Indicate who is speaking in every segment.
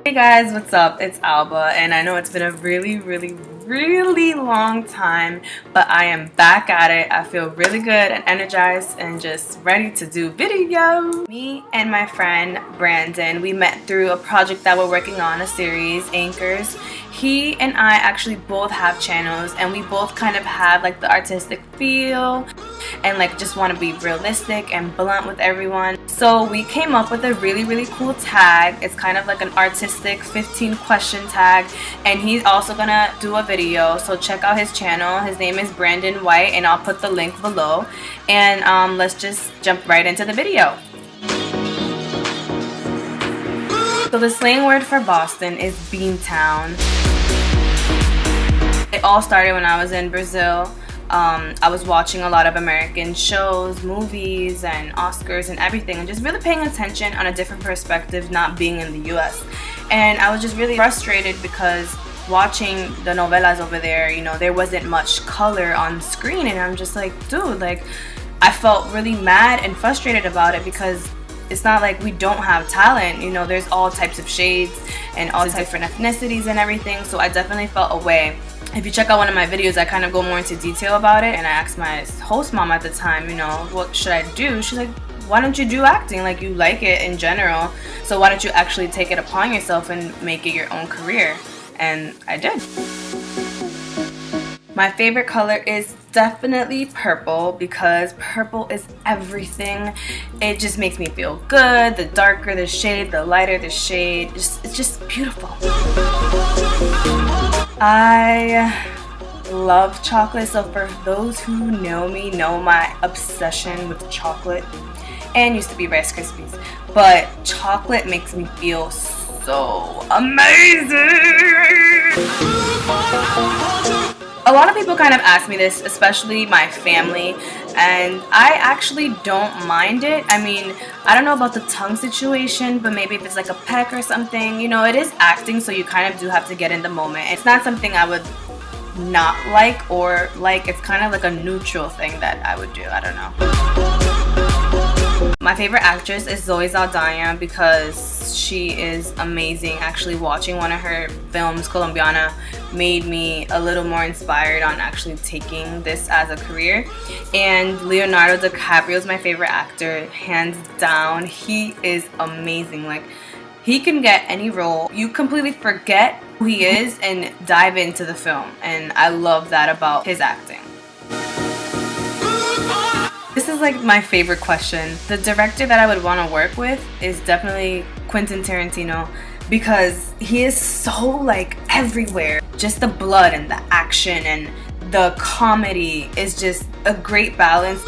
Speaker 1: Hey guys, what's up? It's Alba, and I know it's been a really long time, but I am back at it. I feel really good and energized and just ready to do video. Me and my friend Brandon, we met through a project that we're working on, a series, Anchors. He and I actually both have channels, and we both kind of have like the artistic feel and like just want to be realistic and blunt with everyone. So we came up with a really cool tag. It's kind of like an artistic 15 question tag, and he's also gonna do a video, so check out his channel. His name is Brandon White, and I'll put the link below. And let's just jump right into the video. So the slang word for Boston is beantown. It all started when I was in Brazil. I was watching a lot of American shows, movies, and Oscars and everything, and just really paying attention on a different perspective, not being in the US. And I was just really frustrated because watching the novelas over there, you know, there wasn't much color on screen, and I'm just like, dude, like, I felt really mad and frustrated about it because it's not like we don't have talent, you know, there's all types of shades and all different ethnicities and everything, so I definitely felt away. If you check out one of my videos, I kind of go more into detail about it, and I asked my host mom at the time, you know, what should I do? She's like, why don't you do acting? Like, you like it in general, so why don't you actually take it upon yourself and make it your own career? And I did. My favorite color is definitely purple because purple is everything. It just makes me feel good. The darker the shade, the lighter the shade, it's just beautiful. I love chocolate, so for those who know me, know my obsession with chocolate, and used to be Rice Krispies, but chocolate makes me feel so amazing. A lot of people kind of ask me this, especially my family, and I actually don't mind it. I mean, I don't know about the tongue situation, but maybe if it's like a peck or something, you know, it is acting, so you kind of do have to get in the moment. It's not something I would not like or like. It's kind of like a neutral thing that I would do. I don't know. My favorite actress is Zoe Saldana because she is amazing. Actually, watching one of her films, Colombiana, made me a little more inspired on actually taking this as a career. And Leonardo DiCaprio is my favorite actor, hands down. He is amazing. Like, he can get any role. You completely forget who he is and dive into the film, and I love that about his acting. This is like my favorite question. The director that I would want to work with is definitely Quentin Tarantino because he is so like everywhere. Just the blood and the action and the comedy is just a great balance.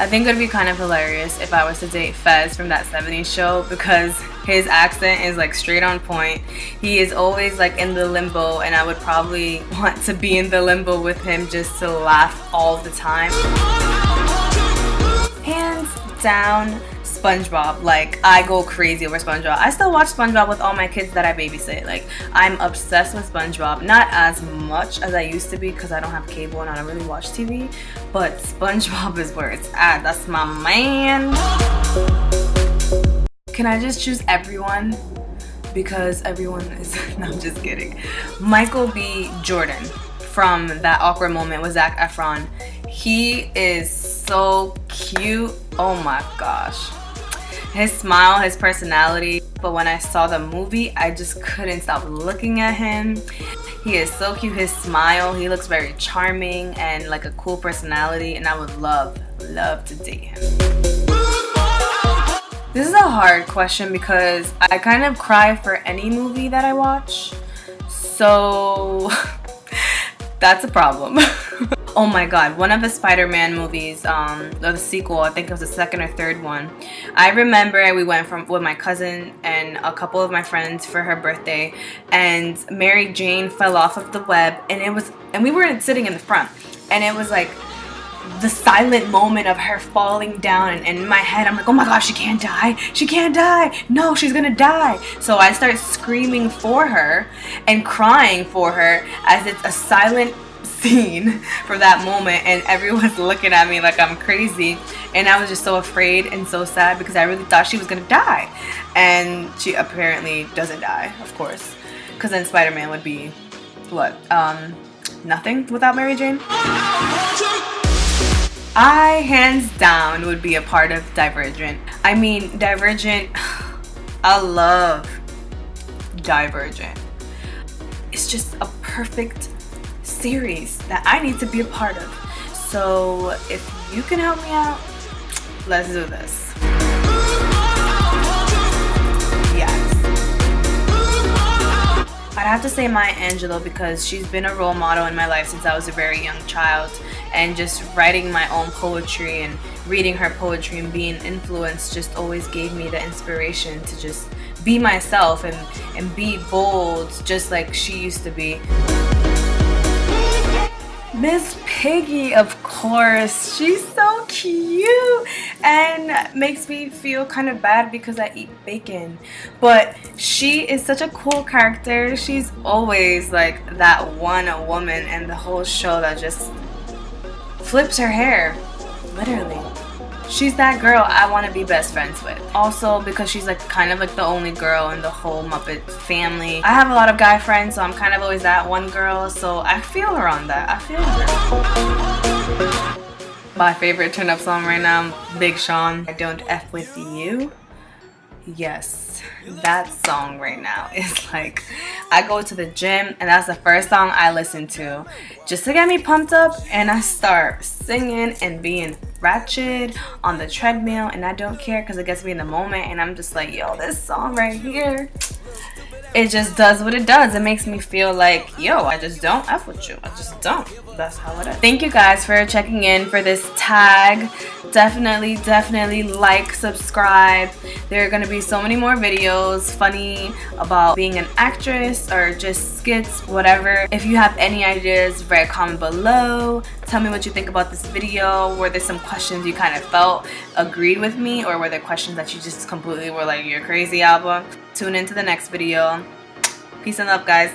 Speaker 1: I think it would be kind of hilarious if I was to date Fez from That 70s Show because his accent is like straight on point. He is always like in the limbo, and I would probably want to be in the limbo with him just to laugh all the time. Hands down, SpongeBob. Like, I go crazy over SpongeBob. I still watch SpongeBob with all my kids that I babysit. Like, I'm obsessed with SpongeBob. Not as much as I used to be because I don't have cable and I don't really watch TV, but SpongeBob is where it's at. That's my man. Can I just choose everyone? Because everyone is... No, I'm just kidding. Michael B. Jordan from That Awkward Moment with Zac Efron. He is so cute. Oh my gosh. His smile, his personality. But when I saw the movie, I just couldn't stop looking at him. He is so cute. His smile, he looks very charming and like a cool personality, and I would love to date him. This is a hard question because I kind of cry for any movie that I watch, so that's a problem. Oh my god, one of the Spider-Man movies, the sequel, I think it was the second or third one. I remember we went with my cousin and a couple of my friends for her birthday, and Mary Jane fell off of the web, and we were sitting in the front, and it was like the silent moment of her falling down, and in my head I'm like, oh my gosh, she can't die, she can't die, no, she's gonna die. So I start screaming for her and crying for her as it's a silent scene for that moment, and everyone's looking at me like I'm crazy, and I was just so afraid and so sad because I really thought she was gonna die, and she apparently doesn't die, of course, because then Spider-Man would be what, nothing without Mary Jane. I hands down would be a part of Divergent. I mean, Divergent, I love Divergent. It's just a perfect series that I need to be a part of. So if you can help me out, let's do this. Yes. I'd have to say Maya Angelou because she's been a role model in my life since I was a very young child, and just writing my own poetry and reading her poetry and being influenced just always gave me the inspiration to just be myself and be bold just like she used to be. Miss Piggy, of course, she's so cute and makes me feel kind of bad because I eat bacon, but she is such a cool character. She's always like that one woman in the whole show that just flips her hair, literally. She's that girl I want to be best friends with. Also because she's like kind of like the only girl in the whole Muppet family. I have a lot of guy friends, so I'm kind of always that one girl, so I feel her on that. I feel her. My favorite turn up song right now, Big Sean, I Don't F With You. Yes, that song right now is like, I go to the gym and that's the first song I listen to just to get me pumped up, and I start singing and being ratchet on the treadmill, and I don't care because it gets me in the moment, and I'm just like, yo, this song right here, it just does what it does. It makes me feel like, yo, I just don't F with you. I just don't. That's how it is. Thank you guys for checking in for this tag. Definitely like, subscribe. There are going to be so many more videos funny about being an actress or just skits, whatever. If you have any ideas, write a comment below. Tell me what you think about this video. Were there some questions you kind of felt agreed with me, or were there questions that you just completely were like, you're crazy, Alba? Tune into the next video. Peace and love, guys.